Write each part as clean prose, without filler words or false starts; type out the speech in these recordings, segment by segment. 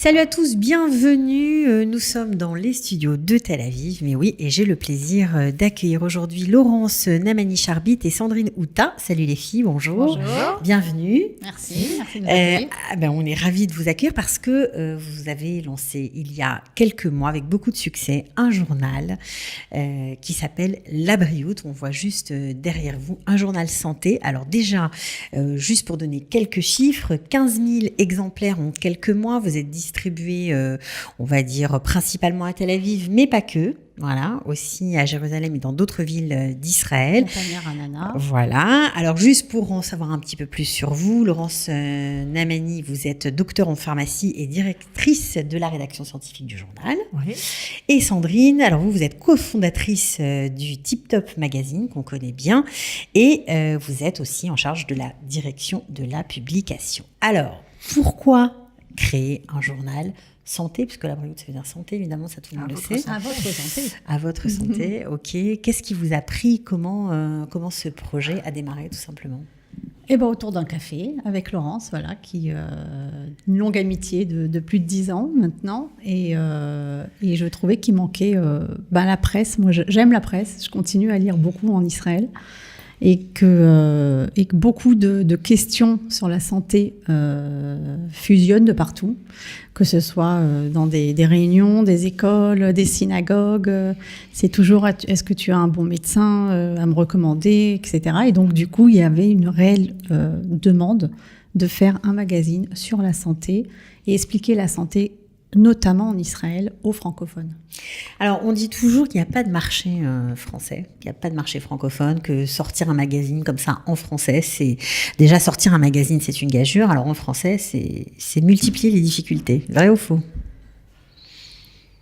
Salut à tous, bienvenue. Nous sommes dans les studios de Tel Aviv, mais oui, et j'ai le plaisir d'accueillir aujourd'hui Laurence Namani-Charbit et Sandrine Houta. Salut les filles, bonjour. Bonjour. Bienvenue. Merci de nous accueillir. On est ravis de vous accueillir parce que vous avez lancé il y a quelques mois avec beaucoup de succès un journal qui s'appelle La Brioute. On voit juste derrière vous un journal santé. Alors déjà, juste pour donner quelques chiffres, 15 000 exemplaires en quelques mois. Vous êtes distribué, on va dire, principalement à Tel Aviv, mais pas que. Voilà, aussi à Jérusalem et dans d'autres villes d'Israël. Voilà. Alors, juste pour en savoir un petit peu plus sur vous, Laurence Namani, vous êtes docteure en pharmacie et directrice de la rédaction scientifique du journal. Oui. Et Sandrine, alors vous êtes cofondatrice du Tip Top Magazine, qu'on connaît bien, et vous êtes aussi en charge de la direction de la publication. Alors, pourquoi créer un journal santé, puisque la brioute, ça veut dire santé, évidemment, ça tout le monde le sait. À votre santé. À votre santé, ok. Qu'est-ce qui vous a pris? Comment ce projet a démarré, tout simplement? Autour d'un café avec Laurence, voilà, qui une longue amitié de plus de 10 ans maintenant, et je trouvais qu'il manquait la presse. Moi, j'aime la presse, je continue à lire beaucoup en Israël. Et que beaucoup de questions sur la santé fusionnent de partout, que ce soit dans des réunions, des écoles, des synagogues. C'est toujours est-ce que tu as un bon médecin à me recommander, etc. Et donc, du coup, il y avait une réelle demande de faire un magazine sur la santé et expliquer la santé, notamment en Israël, aux francophones. Alors, on dit toujours qu'il n'y a pas de marché français, qu'il n'y a pas de marché francophone, que sortir un magazine comme ça en français, c'est... Déjà, sortir un magazine, c'est une gageure. Alors, en français, c'est multiplier les difficultés. Vrai ou faux?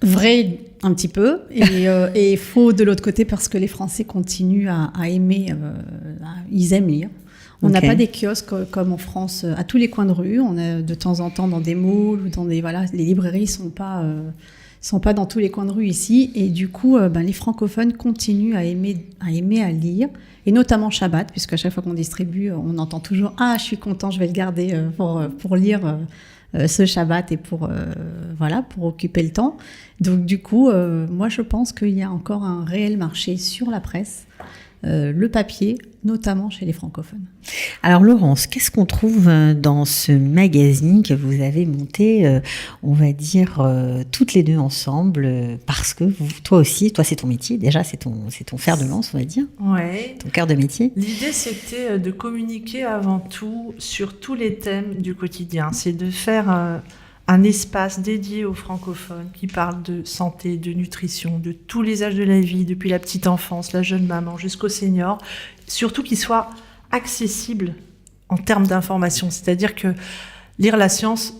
Vrai, un petit peu, et faux de l'autre côté, parce que les Français continuent à aimer, ils aiment lire. On n'a pas des kiosques comme en France à tous les coins de rue. On a de temps en temps dans des malls ou dans des les librairies sont pas dans tous les coins de rue ici. Et du coup, les francophones continuent à aimer à lire, et notamment Shabbat, puisque à chaque fois qu'on distribue, on entend toujours je suis content, je vais le garder pour lire ce Shabbat et pour occuper le temps. Donc du coup, moi je pense qu'il y a encore un réel marché sur la presse. Le papier, notamment chez les francophones. Alors Laurence, qu'est-ce qu'on trouve dans ce magazine que vous avez monté, on va dire, toutes les deux ensemble, parce que toi c'est ton métier, déjà c'est ton fer de lance, on va dire, ton cœur de métier. L'idée c'était de communiquer avant tout sur tous les thèmes du quotidien, c'est de faire un espace dédié aux francophones qui parle de santé, de nutrition, de tous les âges de la vie, depuis la petite enfance, la jeune maman, jusqu'au senior. Surtout qu'il soit accessible en termes d'information. C'est-à-dire que lire la science,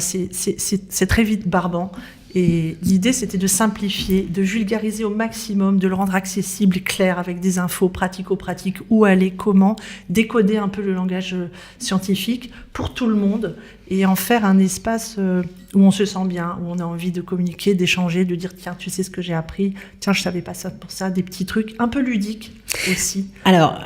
c'est très vite barbant. Et l'idée, c'était de simplifier, de vulgariser au maximum, de le rendre accessible, clair, avec des infos pratico-pratiques, où aller, comment, décoder un peu le langage scientifique pour tout le monde et en faire un espace où on se sent bien, où on a envie de communiquer, d'échanger, de dire tiens, tu sais ce que j'ai appris, tiens, je savais pas ça pour ça, des petits trucs un peu ludiques aussi. Alors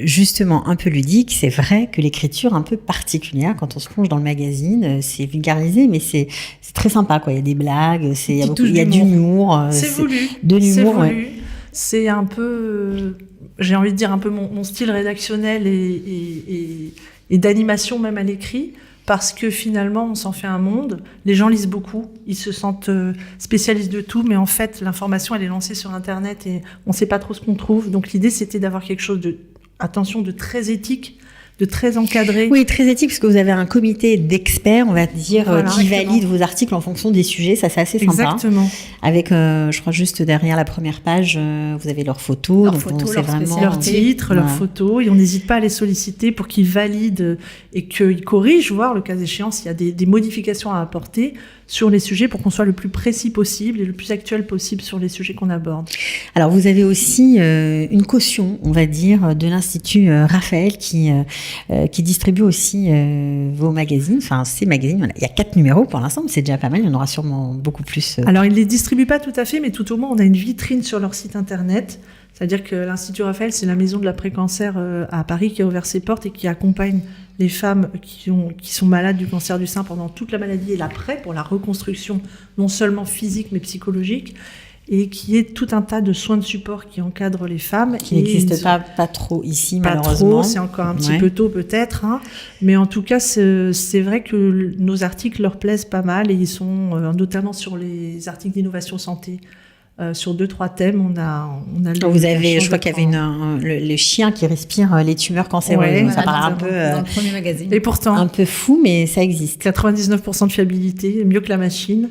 justement, un peu ludique, c'est vrai que l'écriture un peu particulière, quand on se plonge dans le magazine, c'est vulgarisé, mais c'est très sympa, quoi. Il y a des blagues, il y a de l'humour. C'est voulu. De l'humour, c'est voulu. C'est un peu, j'ai envie de dire, un peu mon style rédactionnel et d'animation même à l'écrit, parce que finalement, on s'en fait un monde. Les gens lisent beaucoup, ils se sentent spécialistes de tout, mais en fait, l'information, elle est lancée sur Internet et on ne sait pas trop ce qu'on trouve. Donc l'idée, c'était d'avoir quelque chose de très éthique, de très encadré. Oui, très éthique, parce que vous avez un comité d'experts, on va dire, qui valide vos articles en fonction des sujets. Ça, c'est assez sympa. Exactement. Avec, je crois, juste derrière la première page, vous avez leurs photos. Leur titre, leurs photos. Et on n'hésite pas à les solliciter pour qu'ils valident et qu'ils corrigent, voire, le cas échéant, s'il y a des modifications à apporter sur les sujets pour qu'on soit le plus précis possible et le plus actuel possible sur les sujets qu'on aborde. Alors, vous avez aussi une caution, on va dire, de l'Institut Raphaël qui qui distribue aussi vos magazines, enfin ces magazines. Il y a 4 numéros pour l'instant, mais c'est déjà pas mal. Il y en aura sûrement beaucoup plus. Alors, ils ne les distribuent pas tout à fait, mais tout au moins, on a une vitrine sur leur site internet. C'est-à-dire que l'Institut Raphaël, c'est la maison de l'après-cancer à Paris qui a ouvert ses portes et qui accompagne les femmes qui sont malades du cancer du sein pendant toute la maladie et l'après, pour la reconstruction non seulement physique mais psychologique, et qui est tout un tas de soins de support qui encadrent les femmes. Qui n'existent pas trop ici, pas malheureusement. Trop, c'est encore un petit peu tôt peut-être, hein. Mais en tout cas, c'est vrai que nos articles leur plaisent pas mal et ils sont notamment sur les articles d'innovation santé. Sur 2-3 thèmes, on a vous avez, je crois qu'il y avait le chien qui respire les tumeurs cancéreuses. Ouais, ça paraît un peu dans le premier magazine. Et pourtant, un peu fou, mais ça existe. 99% de fiabilité, mieux que la machine.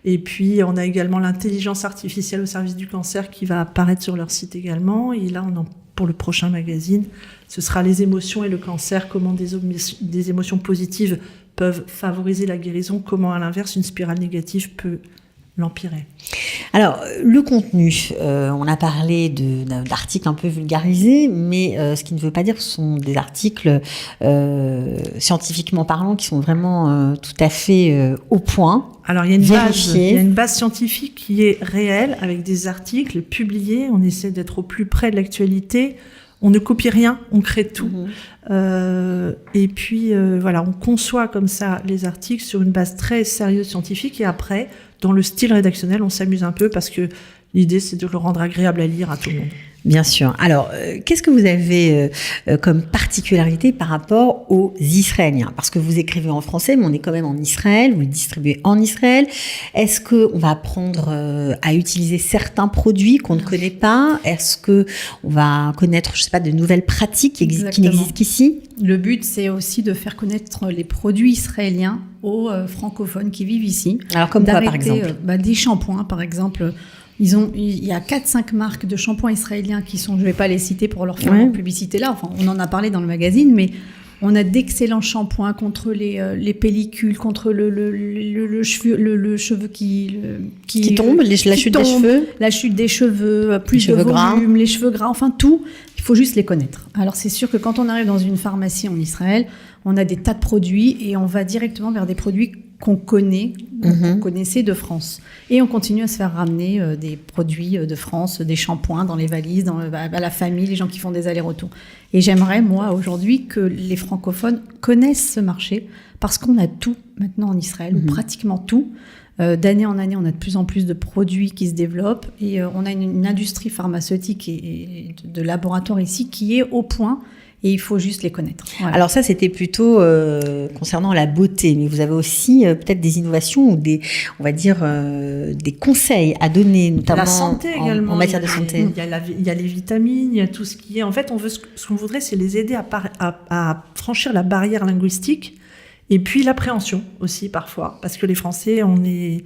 Et puis, on a également l'intelligence artificielle au service du cancer qui va apparaître sur leur site également. Et là, pour le prochain magazine, ce sera les émotions et le cancer, comment des émotions positives peuvent favoriser la guérison, comment à l'inverse, une spirale négative peut l'empirer. Alors, le contenu, on a parlé d'articles un peu vulgarisés, mais ce qui ne veut pas dire que ce sont des articles scientifiquement parlant qui sont vraiment tout à fait au point. Alors, il y a une base scientifique qui est réelle, avec des articles publiés. On essaie d'être au plus près de l'actualité. On ne copie rien, on crée tout. Et puis, voilà, on conçoit comme ça les articles sur une base très sérieuse scientifique. Et après, dans le style rédactionnel, on s'amuse un peu parce que l'idée, c'est de le rendre agréable à lire à tout le monde. Bien sûr. Alors, qu'est-ce que vous avez comme particularité par rapport aux Israéliens? Parce que vous écrivez en français, mais on est quand même en Israël, vous le distribuez en Israël. Est-ce qu'on va apprendre à utiliser certains produits qu'on ne connaît pas? Est-ce qu'on va connaître, je ne sais pas, de nouvelles pratiques qui n'existent qu'ici? Le but, c'est aussi de faire connaître les produits israéliens aux francophones qui vivent ici. Alors, comme quoi, par exemple? Des shampoings, par exemple. Il y a 4-5 marques de shampoings israéliens qui sont, je ne vais pas les citer pour leur faire leur publicité là, enfin on en a parlé dans le magazine, mais on a d'excellents shampoings contre les pellicules, contre le cheveu qui tombe, la chute des cheveux. La chute des cheveux, plus de volume, les cheveux gras, enfin tout, il faut juste les connaître. Alors c'est sûr que quand on arrive dans une pharmacie en Israël, on a des tas de produits et on va directement vers des produits qu'on connaît, qu'on connaissait de France. Et on continue à se faire ramener des produits de France, des shampoings dans les valises, à la famille, les gens qui font des allers-retours. Et j'aimerais, moi, aujourd'hui, que les francophones connaissent ce marché parce qu'on a tout maintenant en Israël, ou pratiquement tout. D'année en année, on a de plus en plus de produits qui se développent et on a une industrie pharmaceutique et de laboratoire ici qui est au point. Et il faut juste les connaître. Voilà. Alors ça, c'était plutôt concernant la beauté, mais vous avez aussi peut-être des innovations ou des conseils à donner, notamment la santé également. En matière de santé. Il y a les vitamines, il y a tout ce qui est... En fait, ce qu'on voudrait, c'est les aider à franchir la barrière linguistique et puis l'appréhension aussi parfois, parce que les Français, on est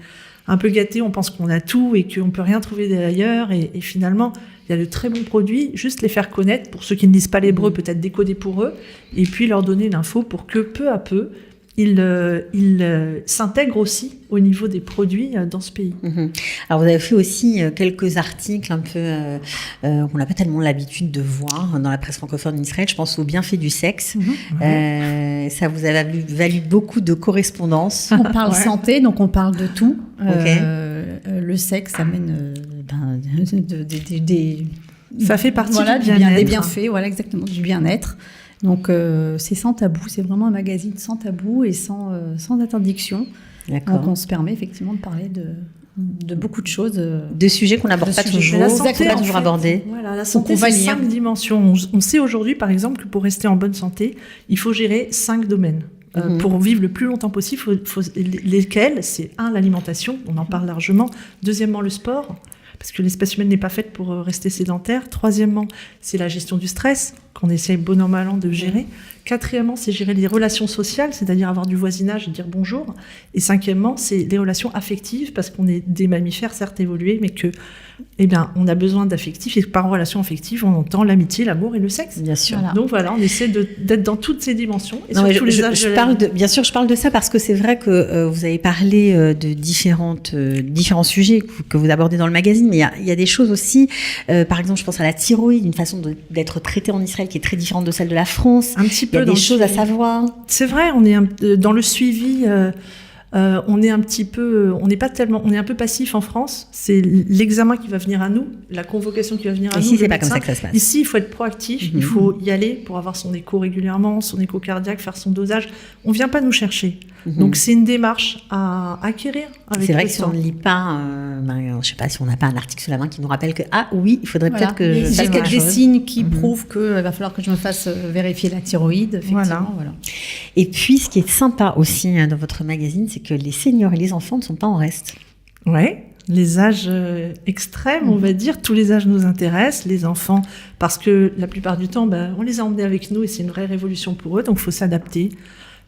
un peu gâtés, on pense qu'on a tout et qu'on ne peut rien trouver ailleurs et finalement... Il y a de très bons produits, juste les faire connaître, pour ceux qui ne lisent pas l'hébreu, peut-être décoder pour eux, et puis leur donner l'info pour que peu à peu, ils s'intègrent aussi au niveau des produits dans ce pays. Alors vous avez fait aussi quelques articles un peu qu'on n'a pas tellement l'habitude de voir dans la presse francophone en Israël. Je pense aux bienfaits du sexe. Ça vous a valu beaucoup de correspondance. On parle santé, donc on parle de tout. Le sexe amène ça fait partie du bien-être. Des bienfaits, voilà, exactement, du bien-être. Donc c'est sans tabou, c'est vraiment un magazine sans tabou et sans interdiction. D'accord. Donc on se permet effectivement de parler de beaucoup de choses. De sujets qu'on n'aborde pas toujours, abordés. Voilà, la santé, c'est 5 dimensions. On sait aujourd'hui, par exemple, que pour rester en bonne santé, il faut gérer 5 domaines. Pour vivre le plus longtemps possible, lesquels, c'est 1, l'alimentation, on en parle largement. 2, le sport, parce que l'espèce humaine n'est pas faite pour rester sédentaire. 3, c'est la gestion du stress, qu'on essaie bon an mal an de gérer. 4, c'est gérer les relations sociales, c'est-à-dire avoir du voisinage et dire bonjour. Et 5, c'est les relations affectives, parce qu'on est des mammifères certes évolués, mais que, on a besoin d'affectifs. Et par relation affective, on entend l'amitié, l'amour et le sexe. Bien sûr. Voilà. Donc voilà, on essaie d'être dans toutes ces dimensions. Et non, sur tous les âges. Bien sûr, je parle de ça parce que c'est vrai que vous avez parlé de différents sujets que vous abordez dans le magazine, mais il y a des choses aussi, par exemple, je pense à la thyroïde, une façon d'être traitée en Israël qui est très différente de celle de la France. Un petit peu. Il y a des choses à savoir. C'est vrai, on est dans le suivi. On est un peu passif en France. C'est l'examen qui va venir à nous, la convocation qui va venir à nous. Ici, c'est pas comme ça que ça se passe. Ici, il faut être proactif. Il faut y aller pour avoir son écho régulièrement, son écho cardiaque, faire son dosage. On vient pas nous chercher. Donc, c'est une démarche à acquérir. C'est vrai que si on ne lit pas, je sais pas si on n'a pas un article sous la main qui nous rappelle que, oui, il faudrait peut-être que je fasse quelque chose. J'ai des signes qui prouvent qu'il va falloir que je me fasse vérifier la thyroïde, effectivement. Voilà. Et puis, ce qui est sympa aussi dans votre magazine, c'est que les seniors et les enfants ne sont pas en reste. Ouais. Les âges extrêmes, on va dire, tous les âges nous intéressent, les enfants, parce que la plupart du temps, on les a emmenés avec nous et c'est une vraie révolution pour eux, donc il faut s'adapter.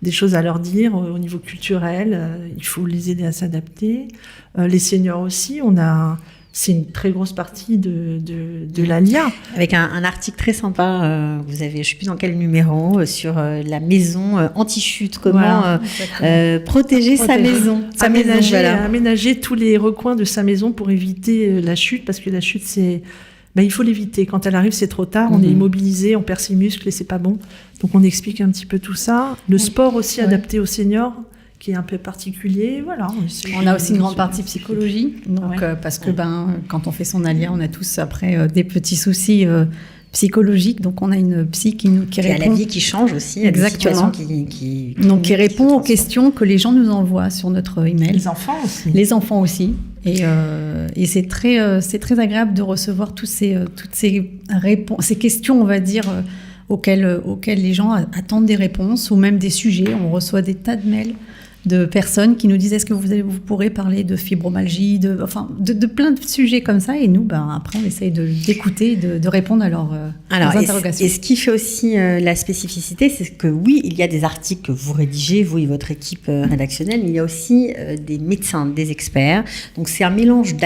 Des choses à leur dire au niveau culturel, il faut les aider à s'adapter. Les seniors aussi, c'est une très grosse partie de l'ALIA. Avec un article très sympa, vous avez, je ne sais plus dans quel numéro, sur la maison anti-chute, comment protéger sa maison. Aménager tous les recoins de sa maison pour éviter la chute, parce que la chute, il faut l'éviter. Quand elle arrive, c'est trop tard, on est immobilisé, on perd ses muscles et c'est pas bon. Donc on explique un petit peu tout ça. Le sport aussi adapté aux seniors, qui est un peu particulier, voilà. On a aussi une grande partie psychologie, donc, parce que quand on fait son ALIA, on a tous après des petits soucis psychologiques, donc on a une psy qui répond. Il y a la vie qui change aussi, exactement. Qui répond aux questions que les gens nous envoient sur notre email. Les enfants aussi. Et c'est très agréable de recevoir toutes ces réponses, ces questions, on va dire, auxquelles les gens attendent des réponses, ou même des sujets. On reçoit des tas de mails de personnes qui nous disent est-ce que vous pourrez parler de fibromyalgie, de plein de sujets comme ça, et nous, après, on essaye d'écouter, de répondre à leurs interrogations. Et ce qui fait aussi la spécificité, c'est que oui, il y a des articles que vous rédigez, vous et votre équipe rédactionnelle, mais il y a aussi des médecins, des experts. Donc, c'est un mélange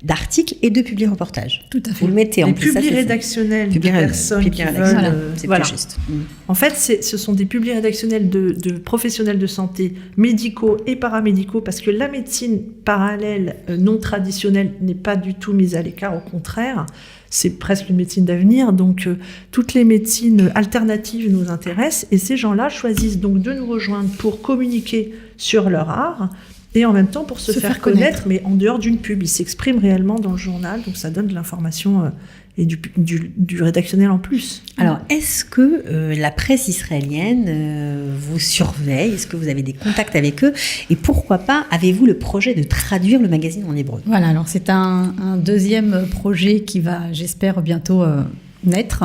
d'articles et de publi-reportages. Tout à fait. Vous le mettez en plus. Publi rédactionnels de personnes qui veulent... C'est plus juste. En fait, ce sont des publi rédactionnels de professionnels de santé, médicaux et paramédicaux, parce que la médecine parallèle non traditionnelle n'est pas du tout mise à l'écart, au contraire. C'est presque une médecine d'avenir, donc toutes les médecines alternatives nous intéressent, et ces gens-là choisissent donc de nous rejoindre pour communiquer sur leur art, et en même temps pour se faire connaître, mais en dehors d'une pub. Ils s'expriment réellement dans le journal, donc ça donne de l'information et du rédactionnel en plus. Alors, est-ce que la presse israélienne vous surveille? Est-ce que vous avez des contacts avec eux? Et pourquoi pas, avez-vous le projet de traduire le magazine en hébreu? Voilà, alors c'est un deuxième projet qui va, j'espère, bientôt naître.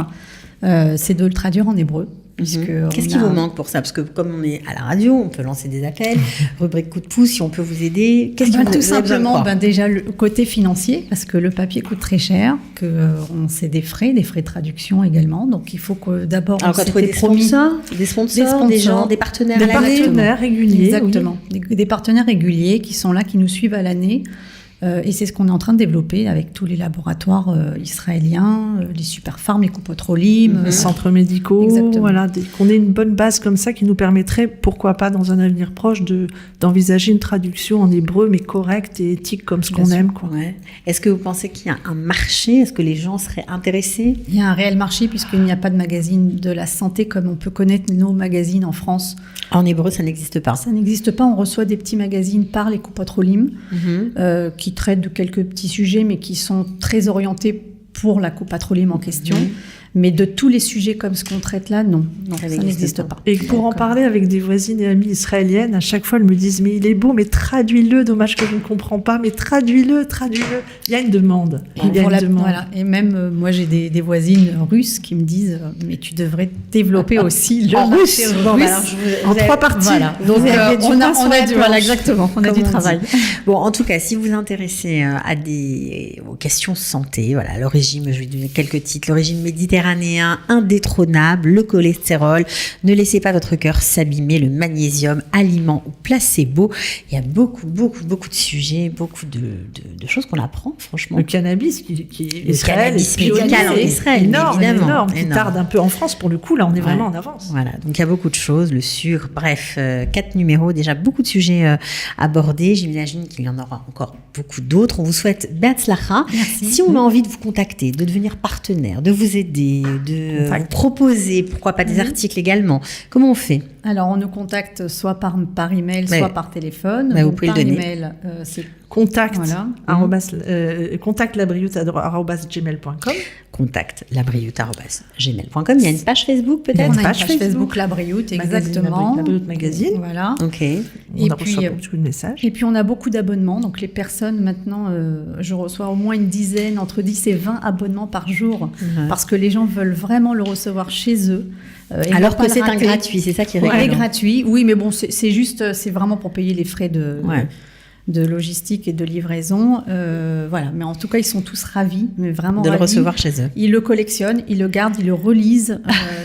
C'est de le traduire en hébreu. Qu'est-ce qui vous manque pour ça? Parce que comme on est à la radio, on peut lancer des appels, rubrique coup de pouce, si on peut vous aider. Qu'est-ce tout simplement, déjà le côté financier, parce que le papier coûte très cher, c'est des frais de traduction également. Donc il faut que d'abord on trouve des sponsors, des gens, des partenaires, réguliers. Exactement, des partenaires réguliers qui sont là, qui nous suivent à l'année. Et c'est ce qu'on est en train de développer avec tous les laboratoires israéliens, les Superpharm, les Coupotrolim, les centres médicaux. Exactement. Voilà, qu'on ait une bonne base comme ça qui nous permettrait, pourquoi pas dans un avenir proche, d'envisager une traduction en hébreu, mais correcte et éthique comme ce qu'on aime. Quoi. Ouais. Est-ce que vous pensez qu'il y a un marché? Est-ce que les gens seraient intéressés? Il y a un réel marché, puisqu'il n'y a pas de magazine de la santé comme on peut connaître nos magazines en France. En hébreu, ça n'existe pas. Ça n'existe pas. On reçoit des petits magazines par les Coupotrolim qui traitent de quelques petits sujets, mais qui sont très orientés pour la Coupotrolim en question. Mais de tous les sujets comme ce qu'on traite là, non, ça n'existe pas. Et pour en parler avec des voisines et amies israéliennes, à chaque fois elles me disent mais il est beau, mais traduis-le, dommage que je ne comprends pas, mais traduis-le. Il y a une demande. Voilà. Et même moi j'ai des voisines russes qui me disent mais tu devrais développer aussi le marché russe en 3 parties. Voilà. Donc on a du travail. Bon, en tout cas, si vous vous intéressez aux questions santé, voilà, le régime, je vais donner quelques titres, le régime méditerranéen méditerranéen indétrônable, le cholestérol. Ne laissez pas votre cœur s'abîmer, le magnésium, aliment ou placebo. Il y a beaucoup de sujets, beaucoup de choses qu'on apprend, franchement. Le cannabis qui Le cannabis médical en Israël, énorme, qui tarde un peu en France pour le coup. Là, on est vraiment en avance. Voilà, donc il y a beaucoup de choses, le sucre, bref, 4 numéros, déjà beaucoup de sujets abordés. J'imagine qu'il y en aura encore beaucoup d'autres. On vous souhaite Be'atzlacha. Si on a envie de vous contacter, de devenir partenaire, de vous aider, de vous proposer, pourquoi pas des articles également, comment on fait? Alors, on nous contacte soit par email, soit par téléphone. Vous pouvez par le donner. Email, c'est Contact, voilà. contactlabrioute@gmail.com. contactlabrioute@gmail.com. Il y a une page Facebook peut-être? On a une page Facebook La Brioute, exactement. La Brioute Magazine. Voilà. Ok. On a reçu beaucoup de messages. Et puis on a beaucoup d'abonnements, donc les personnes maintenant, je reçois au moins une dizaine, entre 10 et 20 abonnements par jour, parce que les gens veulent vraiment le recevoir chez eux. Alors que c'est un gratuit, c'est ça qui est rigolo. Ouais, gratuit, oui, mais bon, c'est juste, c'est vraiment pour payer les frais de logistique et de livraison. Voilà, mais en tout cas, ils sont tous ravis, mais vraiment de ravis. le recevoir chez eux. Ils le collectionnent, ils le gardent, ils le relisent.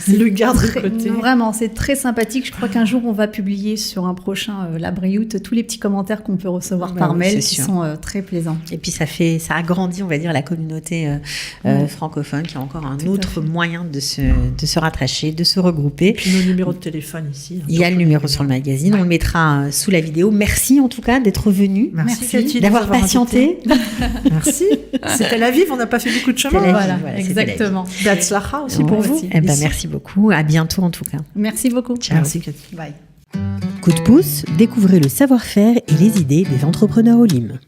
Ils le gardent de côté. Vraiment, c'est très sympathique. Je crois qu'un jour, on va publier sur un prochain La Brioute tous les petits commentaires qu'on peut recevoir par mail qui sont très plaisants. Et puis ça agrandit, on va dire, la communauté francophone, qui a encore un autre moyen de se rattacher, de se regrouper. Et puis nos numéros de téléphone ici. Il y a le numéro sur le magazine, on le mettra sous la vidéo. Merci en tout cas d'être venu. Merci Cathy d'avoir patienté. Merci. C'était la vive, on n'a pas fait beaucoup de chemin. Voilà, exactement. Be'atzlacha aussi pour vous. Merci beaucoup. À bientôt en tout cas. Merci beaucoup. Ciao. Merci Cathy. Bye. Coup de pouce, découvrez le savoir-faire et les idées des entrepreneurs Olim.